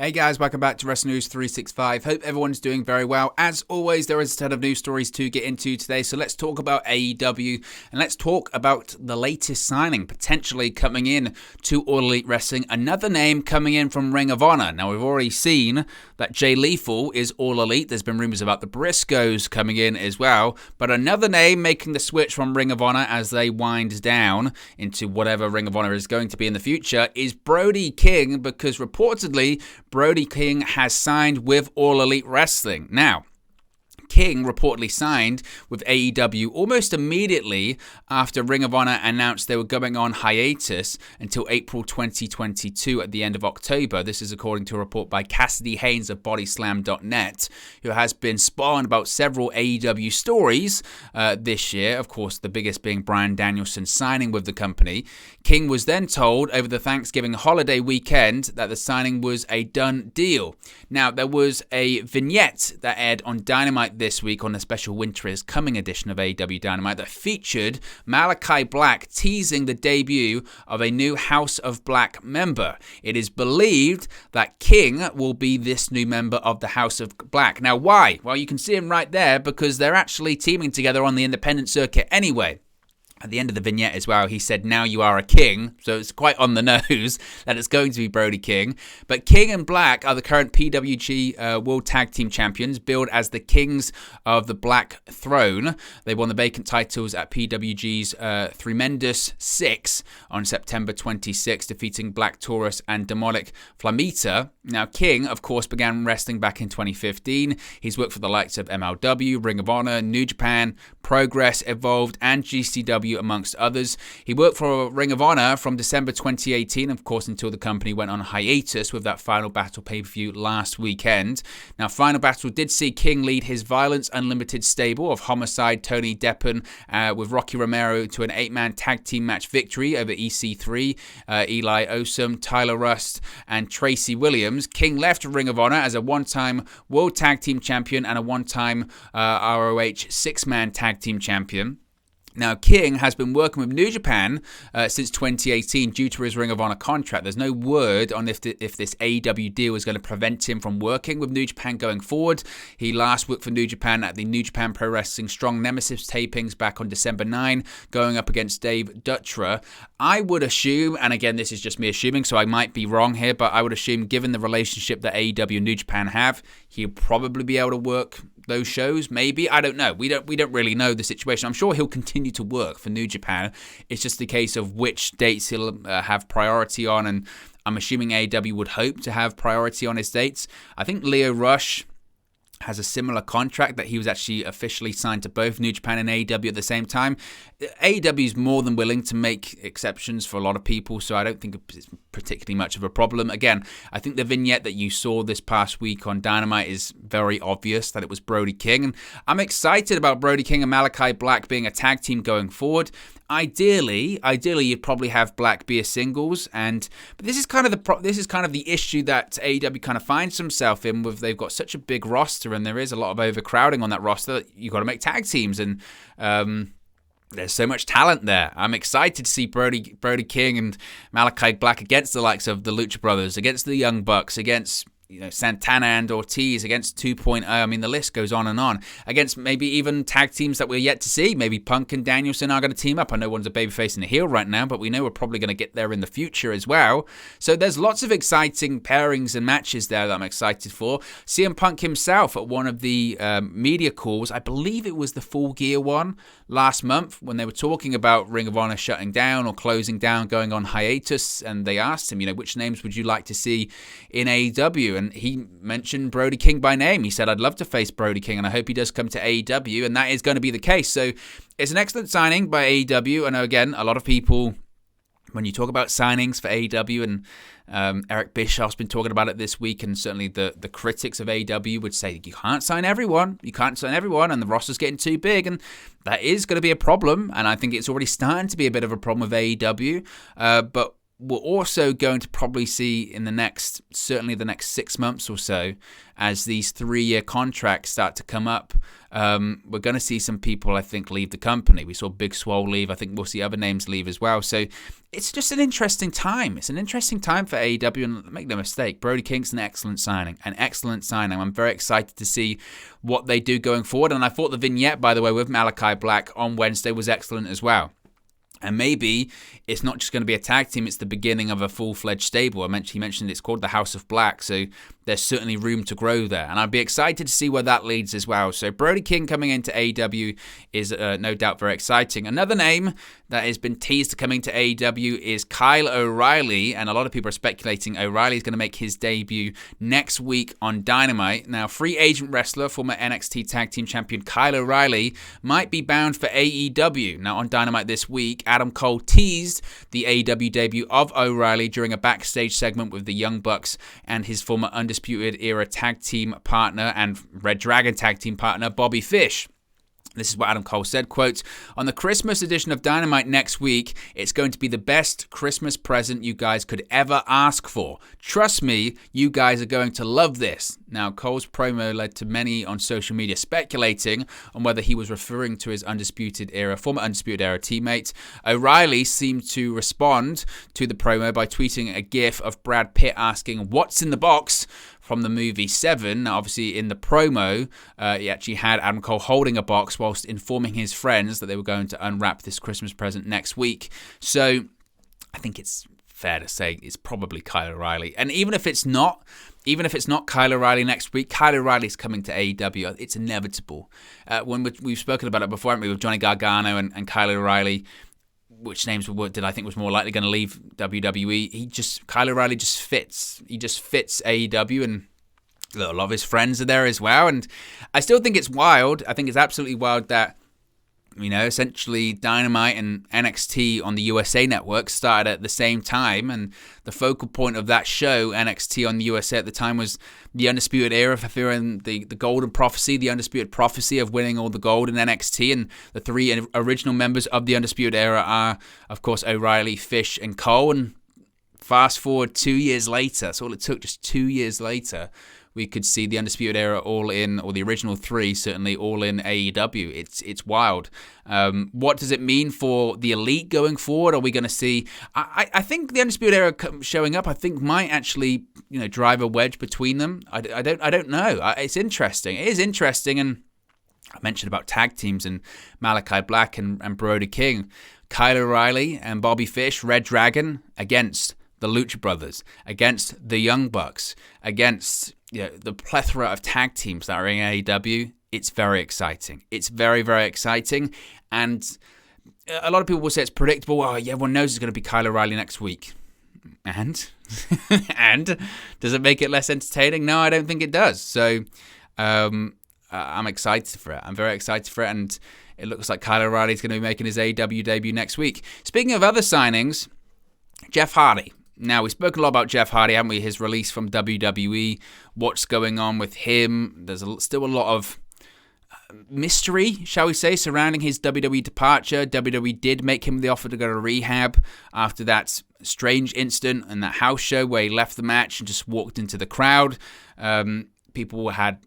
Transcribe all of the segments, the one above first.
Hey guys, welcome back to Wrestling News 365. Hope everyone's doing very well. As always, there is a ton of news stories to get into today, so let's talk about AEW and let's talk about the latest signing potentially coming in to All Elite Wrestling. Another name coming in from Ring of Honor. Now, we've already seen that Jay Lethal is All Elite. There's been rumors about the Briscoes coming in as well, but another name making the switch from Ring of Honor as they wind down into whatever Ring of Honor is going to be in the future is Brody King, because reportedly Brody King has signed with All Elite Wrestling. Now, King reportedly signed with AEW almost immediately after Ring of Honor announced they were going on hiatus until April 2022 at the end of October. This is according to a report by Cassidy Haynes of Bodyslam.net, who has been spun about several AEW stories this year. Of course, the biggest being Bryan Danielson signing with the company. King was then told over the Thanksgiving holiday weekend that the signing was a done deal. Now, there was a vignette that aired on Dynamite this week on the special Winter is Coming edition of AEW Dynamite that featured Malachi Black teasing the debut of a new House of Black member. It is believed that King will be this new member of the House of Black. Now, why? Well, you can see him right there because they're actually teaming together on the independent circuit anyway. At the end of the vignette as well, he said, "Now you are a king." So it's quite on the nose that it's going to be Brody King. But King and Black are the current PWG World Tag Team Champions, billed as the Kings of the Black Throne. They won the vacant titles at PWG's Tremendous 6 on September 26, defeating Black Taurus and Demonic Flamita. Now, King, of course, began wrestling back in 2015. He's worked for the likes of MLW, Ring of Honor, New Japan, Progress, Evolved, and GCW, amongst others. He worked for Ring of Honor from December 2018, of course, until the company went on hiatus with that Final Battle pay-per-view last weekend. Now, Final Battle did see King lead his Violence Unlimited stable of Homicide, Tony Deppen, with Rocky Romero to an 8-man tag team match victory over EC3, Eli Osum, Tyler Rust, and Tracy Williams. King left Ring of Honor as a one-time World Tag Team Champion and a one-time ROH 6-man tag team champion. Now, King has been working with New Japan since 2018 due to his Ring of Honor contract. There's no word on if this AEW deal is going to prevent him from working with New Japan going forward. He last worked for New Japan at the New Japan Pro Wrestling Strong Nemesis tapings back on December 9, going up against Dave Dutra. I would assume, and again, this is just me assuming, so I might be wrong here, but I would assume, given the relationship that AEW and New Japan have, he'll probably be able to work those shows. Maybe, I don't know. We don't really know the situation. I'm sure he'll continue to work for New Japan. It's just a case of which dates he'll have priority on, and I'm assuming AEW would hope to have priority on his dates. I think Leo Rush has a similar contract that he was actually officially signed to both New Japan and AEW at the same time. AEW is more than willing to make exceptions for a lot of people, so I don't think it's particularly much of a problem. Again, I think the vignette that you saw this past week on Dynamite is very obvious that it was Brody King, and I'm excited about Brody King and Malachi Black being a tag team going forward. Ideally, you'd probably have Black be a singles, but this is kind of the issue that AEW kind of finds himself in. With they've got such a big roster, and there is a lot of overcrowding on that roster. That you've got to make tag teams, and there's so much talent there. I'm excited to see Brody King and Malachi Black against the likes of the Lucha Brothers, against the Young Bucks, against Santana and Ortiz, against 2.0. I mean, the list goes on and on. Against maybe even tag teams that we're yet to see. Maybe Punk and Danielson are going to team up. I know one's a babyface and a heel right now, but we know we're probably going to get there in the future as well. So there's lots of exciting pairings and matches there that I'm excited for. CM Punk himself at one of the media calls, I believe it was the Full Gear one last month, when they were talking about Ring of Honor shutting down or closing down, going on hiatus, and they asked him, which names would you like to see in AEW? And he mentioned Brody King by name. He said, "I'd love to face Brody King, and I hope he does come to AEW," and that is going to be the case. So it's an excellent signing by AEW. I know, again, a lot of people, when you talk about signings for AEW, and Eric Bischoff's been talking about it this week, and certainly the critics of AEW would say, you can't sign everyone, and the roster's getting too big, and that is going to be a problem, and I think it's already starting to be a bit of a problem with AEW, but we're also going to probably see in certainly the next 6 months or so, as these 3-year contracts start to come up, we're going to see some people, I think, leave the company. We saw Big Swole leave. I think we'll see other names leave as well. So it's just an interesting time. It's an interesting time for AEW, and make no mistake, Brody King's an excellent signing. I'm very excited to see what they do going forward. And I thought the vignette, by the way, with Malachi Black on Wednesday was excellent as well. And maybe it's not just going to be a tag team, it's the beginning of a full-fledged stable. He mentioned it's called the House of Black, so there's certainly room to grow there. And I'd be excited to see where that leads as well. So Brody King coming into AEW is no doubt very exciting. Another name that has been teased coming to AEW is Kyle O'Reilly, and a lot of people are speculating O'Reilly's going to make his debut next week on Dynamite. Now, free agent wrestler, former NXT Tag Team Champion Kyle O'Reilly might be bound for AEW. Now, on Dynamite this week, Adam Cole teased the AEW debut of O'Reilly during a backstage segment with the Young Bucks and his former Undisputed Era tag team partner and Red Dragon tag team partner, Bobby Fish. This is what Adam Cole said, quote, "On the Christmas edition of Dynamite next week, it's going to be the best Christmas present you guys could ever ask for. Trust me, you guys are going to love this." Now, Cole's promo led to many on social media speculating on whether he was referring to his former Undisputed Era teammate. O'Reilly seemed to respond to the promo by tweeting a gif of Brad Pitt asking, "What's in the box?" from the movie Seven. Now, obviously, in the promo, he actually had Adam Cole holding a box whilst informing his friends that they were going to unwrap this Christmas present next week. So I think it's fair to say it's probably Kyle O'Reilly. And even if it's not Kyle O'Reilly next week, Kyle O'Reilly's coming to AEW. It's inevitable. When we've spoken about it before, haven't we, with Johnny Gargano and Kyle O'Reilly, which names did I think was more likely going to leave WWE? Kyle O'Reilly just fits. He just fits AEW, and a lot of his friends are there as well. And I still think it's wild. I think it's absolutely wild that, essentially Dynamite and NXT on the USA Network started at the same time, and the focal point of that show, NXT on the USA at the time, was the Undisputed Era, fulfilling the Golden Prophecy, the Undisputed Prophecy of winning all the gold in NXT, and the 3 original members of the Undisputed Era are, of course, O'Reilly, Fish, and Cole. And fast forward 2 years later, that's all it took, just 2 years later, we could see the Undisputed Era all in, or the original 3 certainly all in AEW. It's wild. What does it mean for the Elite going forward? Are we going to see? I think the Undisputed Era showing up, I think, might actually drive a wedge between them. I don't know. It's interesting. It is interesting, and I mentioned about tag teams and Malachi Black and Brody King, Kyle O'Reilly and Bobby Fish, Red Dragon against the Lucha Brothers, against the Young Bucks, against the plethora of tag teams that are in AEW. It's very exciting. It's very, very exciting. And a lot of people will say it's predictable. Oh, yeah, everyone knows it's going to be Kyle O'Reilly next week. And? And? Does it make it less entertaining? No, I don't think it does. So I'm excited for it. I'm very excited for it. And it looks like Kyle O'Reilly is going to be making his AEW debut next week. Speaking of other signings, Jeff Hardy. Now, we've spoken a lot about Jeff Hardy, haven't we? His release from WWE, what's going on with him. There's still a lot of mystery, shall we say, surrounding his WWE departure. WWE did make him the offer to go to rehab after that strange incident in that house show where he left the match and just walked into the crowd. People had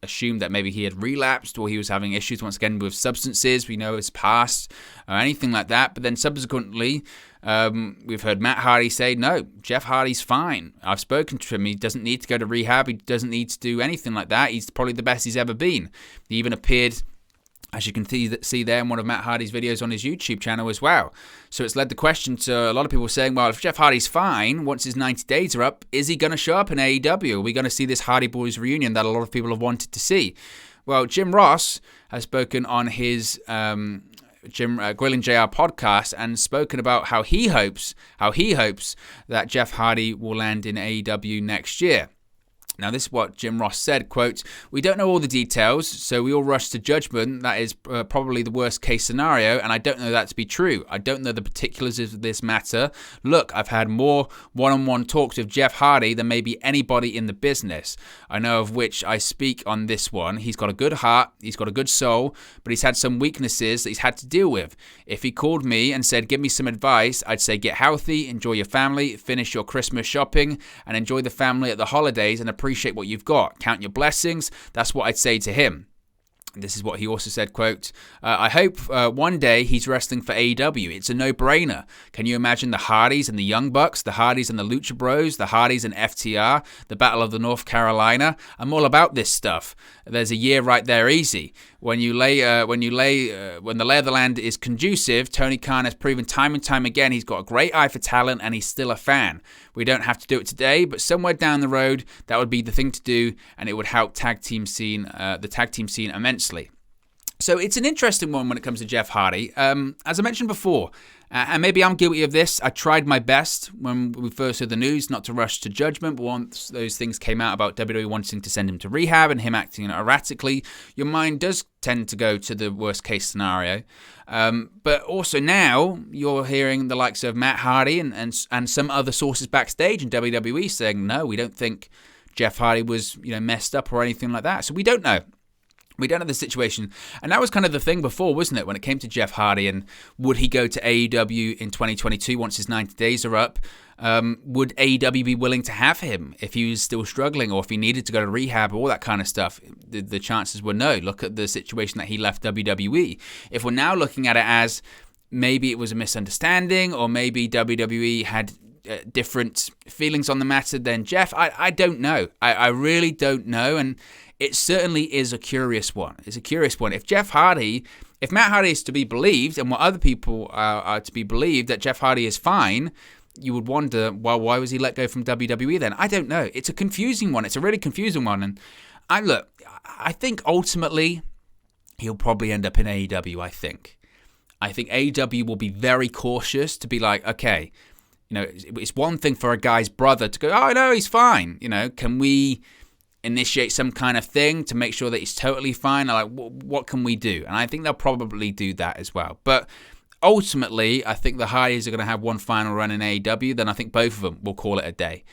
assumed that maybe he had relapsed or he was having issues once again with substances, we know his past, or anything like that. But then subsequently, we've heard Matt Hardy say, no, Jeff Hardy's fine. I've spoken to him. He doesn't need to go to rehab. He doesn't need to do anything like that. He's probably the best he's ever been. He even appeared, as you can see there, in one of Matt Hardy's videos on his YouTube channel as well. So it's led the question to a lot of people saying, well, if Jeff Hardy's fine, once his 90 days are up, is he going to show up in AEW? Are we going to see this Hardy Boys reunion that a lot of people have wanted to see? Well, Jim Ross has spoken on his Grilling JR podcast and spoken about how he hopes that Jeff Hardy will land in AEW next year. Now, this is what Jim Ross said, quote, "We don't know all the details, so we all rush to judgment. That is probably the worst case scenario, and I don't know that to be true. I don't know the particulars of this matter. Look, I've had more one-on-one talks with Jeff Hardy than maybe anybody in the business. I know of which I speak on this one. He's got a good heart, he's got a good soul, but he's had some weaknesses that he's had to deal with. If he called me and said, give me some advice, I'd say get healthy, enjoy your family, finish your Christmas shopping, and enjoy the family at the holidays and appreciate what you've got. Count your blessings. That's what I'd say to him." This is what he also said, quote, "I hope one day he's wrestling for AEW. It's a no-brainer. Can you imagine the Hardys and the Young Bucks, the Hardys and the Lucha Bros, the Hardys and FTR, the Battle of the North Carolina? I'm all about this stuff. There's a year right there easy. When the lay of the land is conducive, Tony Khan has proven time and time again he's got a great eye for talent and he's still a fan. We don't have to do it today, but somewhere down the road, that would be the thing to do, and it would help the tag team scene immensely." So it's an interesting one when it comes to Jeff Hardy. As I mentioned before, and maybe I'm guilty of this, I tried my best when we first heard the news not to rush to judgment, but once those things came out about WWE wanting to send him to rehab and him acting erratically, your mind does tend to go to the worst case scenario. But also now you're hearing the likes of Matt Hardy and some other sources backstage in WWE saying, no, we don't think Jeff Hardy was messed up or anything like that. So we don't know. We don't know the situation. And that was kind of the thing before, wasn't it, when it came to Jeff Hardy and would he go to AEW in 2022 once his 90 days are up? Would AEW be willing to have him if he was still struggling or if he needed to go to rehab, all that kind of stuff? The chances were no. Look at the situation that he left WWE. If we're now looking at it as maybe it was a misunderstanding or maybe WWE had different feelings on the matter than Jeff, I don't know. I really don't know. And it certainly is a curious one. It's a curious one. If Matt Hardy is to be believed, and what other people are to be believed, that Jeff Hardy is fine, you would wonder, well, why was he let go from WWE then? I don't know. It's a confusing one. It's a really confusing one. And I think ultimately he'll probably end up in AEW, I think. I think AEW will be very cautious to be like, okay, it's one thing for a guy's brother to go, oh, no, he's fine. Can we initiate some kind of thing to make sure that he's totally fine? What can we do? And I think they'll probably do that as well. But ultimately, I think the Hardys are going to have one final run in AEW. Then I think both of them will call it a day.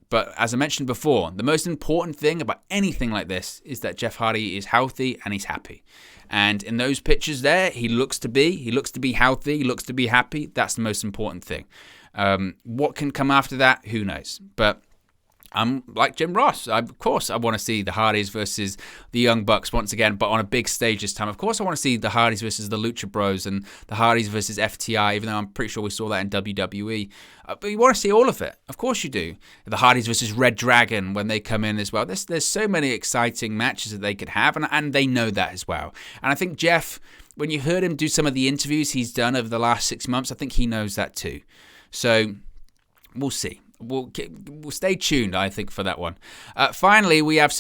But as I mentioned before, the most important thing about anything like this is that Jeff Hardy is healthy and he's happy. And in those pictures there, he looks to be healthy, he looks to be happy. That's the most important thing. What can come after that? Who knows? But I'm like Jim Ross. Of course, I want to see the Hardys versus the Young Bucks once again, but on a big stage this time. Of course, I want to see the Hardys versus the Lucha Bros and the Hardys versus FTR, even though I'm pretty sure we saw that in WWE. But you want to see all of it. Of course you do. The Hardys versus Red Dragon when they come in as well. There's so many exciting matches that they could have, and they know that as well. And I think Jeff, when you heard him do some of the interviews he's done over the last 6 months, I think he knows that too. So we'll see. We'll stay tuned, I think, for that one. Finally, we have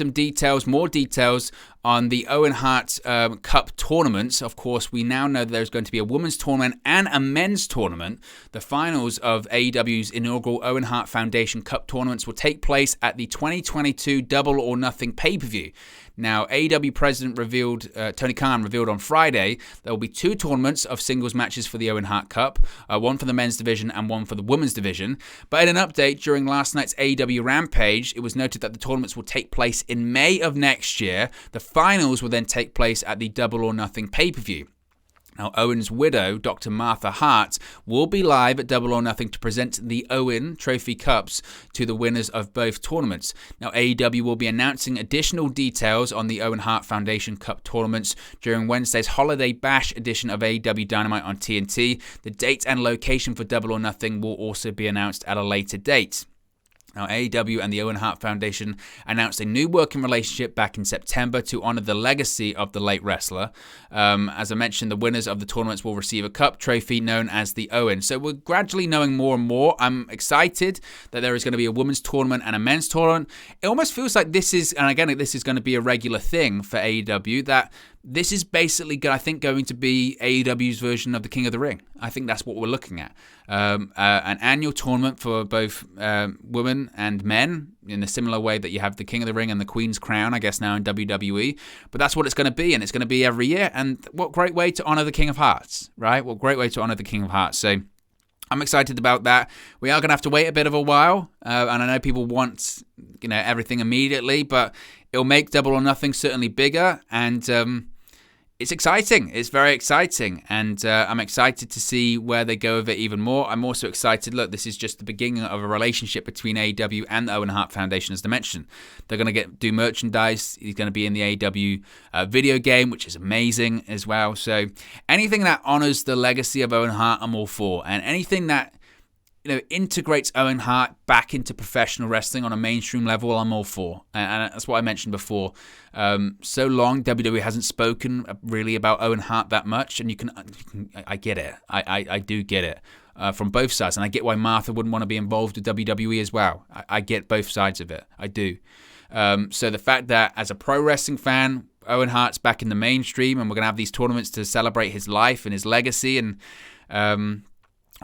more details on the Owen Hart Cup tournaments. Of course, we now know that there's going to be a women's tournament and a men's tournament. The finals of AEW's inaugural Owen Hart Foundation Cup tournaments will take place at the 2022 Double or Nothing pay-per-view. Now, AEW President Tony Khan revealed on Friday there will be 2 tournaments of singles matches for the Owen Hart Cup, one for the men's division and one for the women's division. But in an update during last night's AEW Rampage, it was noted that the tournaments will take place in May of next year. The finals will then take place at the Double or Nothing pay-per-view. Now, Owen's widow, Dr. Martha Hart, will be live at Double or Nothing to present the Owen Trophy Cups to the winners of both tournaments. Now, AEW will be announcing additional details on the Owen Hart Foundation Cup tournaments during Wednesday's Holiday Bash edition of AEW Dynamite on TNT. The date and location for Double or Nothing will also be announced at a later date. Now, AEW and the Owen Hart Foundation announced a new working relationship back in September to honor the legacy of the late wrestler. As I mentioned, the winners of the tournaments will receive a cup trophy known as the Owen. So we're gradually knowing more and more. I'm excited that there is going to be a women's tournament and a men's tournament. It almost feels like this is going to be a regular thing for AEW, that this is basically, I think, going to be AEW's version of the King of the Ring. I think that's what we're looking at. An annual tournament for both women women and men in a similar way that you have the King of the Ring and the Queen's Crown, I guess, now in WWE. But that's what it's going to be, and it's going to be every year. And what great way to honor the King of Hearts, right? What great way to honor the King of Hearts. So I'm excited about that. We are going to have to wait a bit of a while, and I know people want, everything immediately, but it'll make Double or Nothing certainly bigger, and it's exciting. It's very exciting, and I'm excited to see where they go with it even more. I'm also excited. Look, this is just the beginning of a relationship between AEW and the Owen Hart Foundation, as I mentioned. They're going to do merchandise. He's going to be in the AEW video game, which is amazing as well. So anything that honors the legacy of Owen Hart, I'm all for, and anything that integrates Owen Hart back into professional wrestling on a mainstream level, I'm all for. And that's what I mentioned before. So long, WWE hasn't spoken really about Owen Hart that much, and I get it. I do get it from both sides, and I get why Martha wouldn't want to be involved with WWE as well. I get both sides of it. I do. So the fact that as a pro wrestling fan, Owen Hart's back in the mainstream, and we're going to have these tournaments to celebrate his life and his legacy, and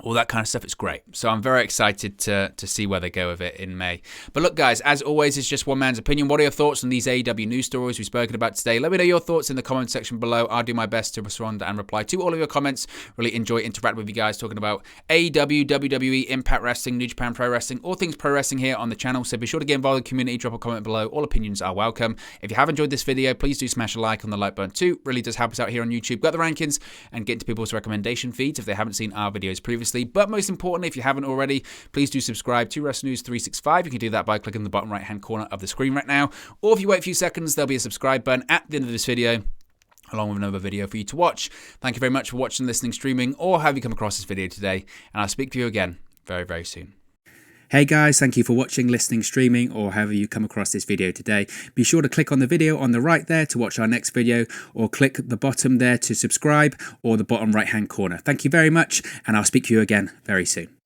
all that kind of stuff, it's great. So I'm very excited to see where they go with it in May. But look, guys, as always, it's just one man's opinion. What are your thoughts on these AEW news stories we've spoken about today? Let me know your thoughts in the comment section below. I'll do my best to respond and reply to all of your comments. Really enjoy interacting with you guys, talking about AEW, WWE, Impact Wrestling, New Japan Pro Wrestling, all things pro wrestling here on the channel. So be sure to get involved in the community, drop a comment below. All opinions are welcome. If you have enjoyed this video, please do smash a like on the like button too. Really does help us out here on YouTube. Got the rankings and get into people's recommendation feeds if they haven't seen our videos previously. But most importantly, if you haven't already, please do subscribe to Wrestle News 365. You can do that by clicking the bottom right hand corner of the screen right now, or if you wait a few seconds, there'll be a subscribe button at the end of this video along with another video for you to watch. Thank you very much for watching, listening, streaming, or have you come across this video today, and I'll speak to you again very, very soon. Hey guys, thank you for watching, listening, streaming, or however you come across this video today. Be sure to click on the video on the right there to watch our next video, or click the bottom there to subscribe, or the bottom right hand corner. Thank you very much, and I'll speak to you again very soon.